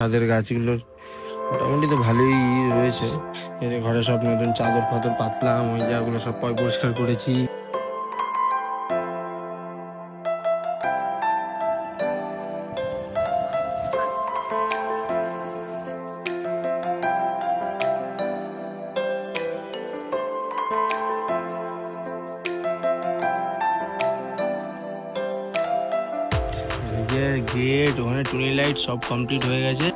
ছাদের গাছগুলোর মোটামুটি তো ভালোই রয়েছে। এই যে ঘরে সব নতুন চাদর ফাদর পাতলাম, ওই জায়গাগুলো সব পরিষ্কার করেছি। গেট ওখানে টুনি লাইট সব কমপ্লিট হয়ে গেছে।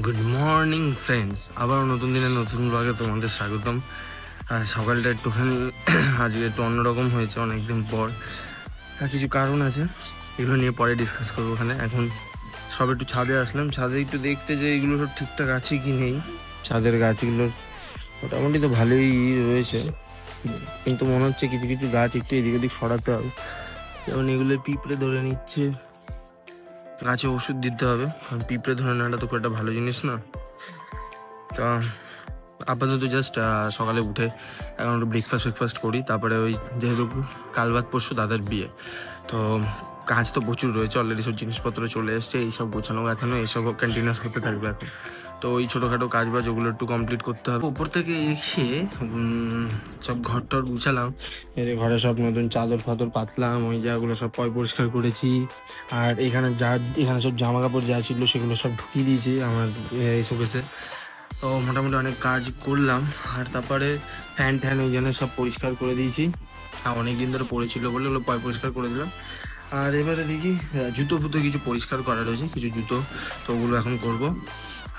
গুড মর্নিং ফ্রেন্ডস, আবার নতুন দিনে নতুন ব্লগে তোমাদের স্বাগতম। আর সকালটা একটুখানি আজকে একটু অন্যরকম হয়েছে অনেকদিন পর। কিছু কারণ আছে, এগুলো নিয়ে পরে ডিসকাস করবো। ওখানে এখন সব একটু ছাদে আসলাম, ছাদে একটু দেখতে যে এগুলো সব ঠিকঠাক আছে কি নেই। ছাদের গাছগুলোর মোটামুটি তো ভালোই রয়েছে, কিন্তু মনে হচ্ছে কিছু কিছু গাছ একটু এদিক ওদিক সরাতে হবে। যেমন এগুলো পিঁপড়ে ধরে নিচ্ছে, গাছে ওষুধ দিতে হবে, কারণ পিঁপড়ে ধরে নেওয়াটা তো খুব একটা ভালো জিনিস না। তা আপাতত জাস্ট সকালে উঠে এখন একটু ব্রেকফাস্ট করি, তারপরে ওই যেহেতু কাল বাদ পরশু দাদার বিয়ে, তো কাজ তো প্রচুর রয়েছে। অলরেডি সব জিনিসপত্র চলে এসছে, এইসব গোছানো গাছানো এইসব কন্টিনিউস করতে থাকবে এখন। তো ওই ছোটোখাটো কাজ বাজ ওগুলো একটু কমপ্লিট করতে হবে। উপর থেকে এসে সব ঘর টর গুছালাম, এই যে ঘরে সব নতুন চাদর ফাদর পাতলাম, ওই জায়গাগুলো সব পরিষ্কার করেছি। আর এখানে সব জামা কাপড় যা ছিল সেগুলো সব ঢুকিয়ে দিয়েছি আমার এই শোকেসে। তো মোটামুটি অনেক কাজ করলাম। আর তারপরে ফ্যান ট্যান ওই জন্য সব পরিষ্কার করে দিয়েছি, অনেক দিন ধরে পড়েছিল বলে ওগুলো পরিষ্কার করে দিলাম। আর এবারে দেখি জুতো ফুতো কিছু পরিষ্কার করা রয়েছে, কিছু জুতো, তো ওগুলো এখন করবো।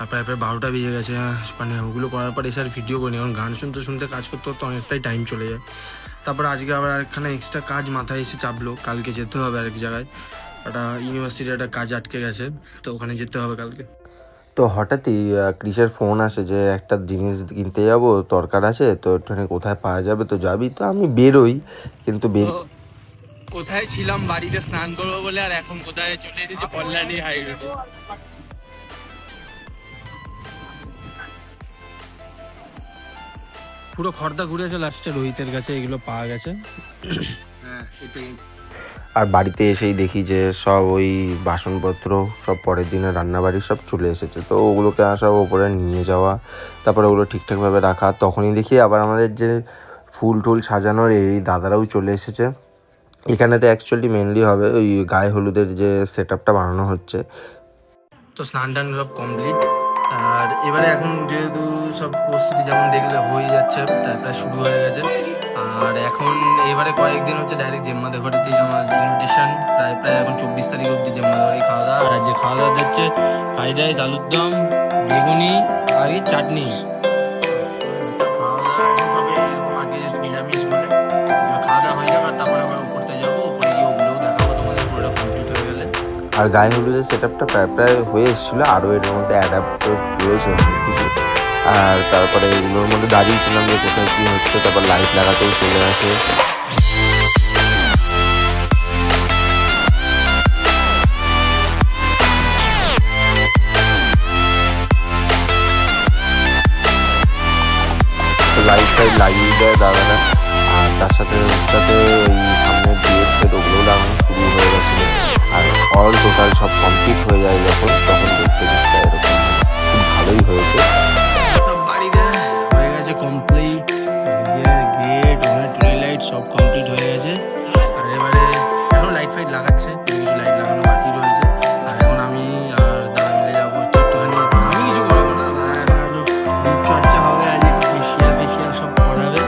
আর প্রায় 12টা বেজে গেছে, মানে ওগুলো করার পর এসে আর ভিডিও করিনি, কারণ গান শুনতে শুনতে কাজ করতে করতে অনেকটাই টাইম চলে যায়। তারপর আজকে আবার আরেকখানা এক্সট্রা কাজ মাথায় এসে চাপলো, কালকে যেতে হবে আরেক জায়গায়, একটা ইউনিভার্সিটির একটা কাজ আটকে গেছে, তো ওখানে যেতে হবে কালকে। তো হঠাৎই ক্রিসের ফোন আসে যে একটা জিনিস কিনতে যাবো, দরকার আছে, তো একটুখানি কোথায় পাওয়া যাবে, তো যাবি। তো আমি বেরোই, কিন্তু কোথায় ছিলাম বাড়িতে স্নান করবো বলে, আর এখন কোথায় চলে এসেছি কল্যাণী হাই রোডে। পুরো খর্দা ঘুরে চলে আসছে রোহিতের কাছে, এগুলো পাওয়া গেছে। হ্যাঁ সেটাই। আর বাড়িতে এসেই দেখি যে সব ওই বাসনপত্র সব পরের দিনে রান্নাবাড়ি সব চলে এসেছে, তো ওগুলোকে সব ওপরে নিয়ে যাওয়া, তারপরে ওগুলো ঠিকঠাকভাবে রাখা। তখনই দেখি আবার আমাদের যে ফুল টুল সাজানোর এই দাদারাও চলে এসেছে। এখানেতে অ্যাকচুয়ালি মেনলি হবে ওই গায়ে হলুদের যে সেট আপটা বানানো হচ্ছে। তো স্নান টান সব কমপ্লিট। আর এবারে এখন যেহেতু সব প্রস্তুতি যেমন দেখলে হয়ে যাচ্ছে, প্রায় শুরু হয়ে গেছে। আর এখন এবারে কয়েকদিন হচ্ছে ডাইরেক্ট জেম্মা ঘরেতেই আমার ইনভিটেশন, প্রায় এখন 24 তারিখ অবধি জেম্মা ঘরে খাওয়া দাওয়া। আর যে খাওয়া দাওয়া দিচ্ছে ফ্রাইড রাইস, আলুর দম, বেগুনি আর চাটনি। আর গায়ে হলুদের সেট আপটা প্রায় হয়ে এসেছিলো, আরও এর মধ্যে অ্যাডাপ্ট রয়েছে অনেক কিছু। আর তারপরে এগুলোর মধ্যে দাঁড়িয়েছিলাম যে কোথায় কী হচ্ছে, তারপর লাইট লাগাতেও চলে আসে। লাইট টাইট লাগিয়ে দেয় দাদারা। আর তার সাথে ওই সামনে দিয়েছে ওগুলোও লাগানো শুরু হয়ে গেছিলো। আর অল টোটাল সব কমপ্লিট হয়ে যায় যখন, তখন দেখতে দেখতে এরকম খুব ভালোই হয়েছে। বাড়িতে হয়ে গেছে কমপ্লিট, গেট টুনি লাইট সব কমপ্লিট হয়ে গেছে। আর এবারে এখন লাইট ফাইট লাগাচ্ছে, কিছু লাইট লাগানো বাকি রয়েছে। আর এখন আমি আর দাদা মিলে যাবো একটুখানি, আমি কিছু করবো না, চর্চা হবে, আজ ফেসিয়াল সব করাবে।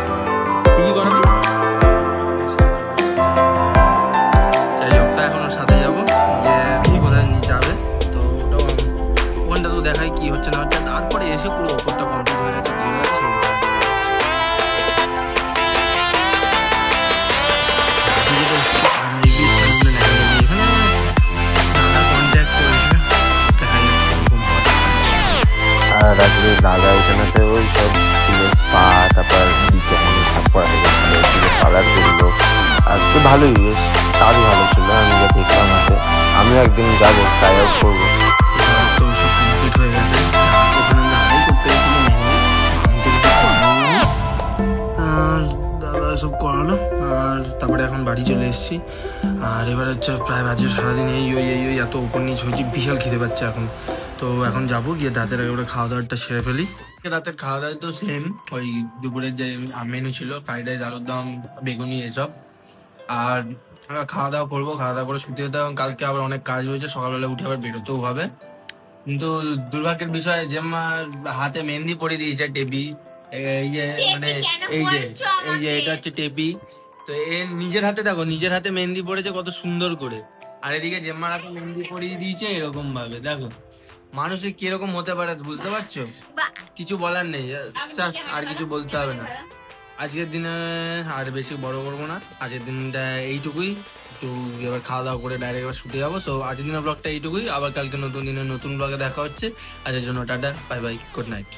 কি করাবি যাই হোক, তা এখন ওর সাথে যাবো, যে কোথায় নিয়ে যাবে, তো ওটাও ওখানটা তো দেখাই কি হচ্ছে না হচ্ছে। তারপরে এসে পুরো ওপরটা কমপ্লিট হয়ে গেছে, কি হয়ে গেছে আর রাত্রে দাদা এখানেতে ওই সব ফুলের স্পা, তারপর নিচে অনেক সব করা গেছিলো, ফুলের কালার করলো। আর তো ভালোই, বেশ কাজও ভালো ছিল, আমি যা দেখলাম আছে। আমিও একদিন যাবো, ট্রাই আউট করবো। তো সব কমপ্লিট হয়ে গেছে। ওখানে দাঁড়াই করতে গেছিলো, আর দাদা সব করালো, আর তারপরে এখন বাড়ি চলে এসেছি। আর এবার হচ্ছে প্রায় বাজে সারাদিন এই এত উপর নিচ হয়েছি, বিশাল খিদে পাচ্ছে এখন। তো এখন যাবো, গিয়ে রাতের আগে ওটা খাওয়া দাওয়াটা সেরে ফেলি। রাতের খাওয়া দাওয়া তো সেম, ওই দুপুরের যে মেনু ছিল, ফ্রাইড রাইস, আলুর দম, বেগুনি এসব। আর খাওয়া দাওয়া করবো, খাওয়া দাওয়া করে শুতে যেতে হবে। কালকে আবার অনেক কাজ রয়েছে, সকালবেলা উঠে আবার বেরোতেও হবে। কিন্তু দুর্ভাগ্যের বিষয় যে আমার হাতে মেহেন্দি পরিয়ে দিয়েছে টেপি। এই যে মানে এই যে এটা হচ্ছে টেপি। তো এ নিজের হাতে দেখো, নিজের হাতে মেহেন্দি পড়েছে কত সুন্দর করে। আর এদিকে জেম্মার হাতে মেহেন্দি পরিয়ে দিয়েছে এরকম ভাবে। দেখো মানুষে কিরকম হতে পারে, বুঝতে পারছো? কিছু বলার নেই, আর কিছু বলতে হবে না। আজকের দিনে আর বেশি বড় করবো না, আজকের দিনটা এইটুকুই। একটু এবার খাওয়া দাওয়া করে ডাইরেক্ট এবার শুতে যাবো। সো আজকের দিনের ব্লগটা এইটুকুই, আবার কালকে নতুন দিনে নতুন ব্লগে দেখা হচ্ছে। আজকের জন্য tata, bye bye, good night.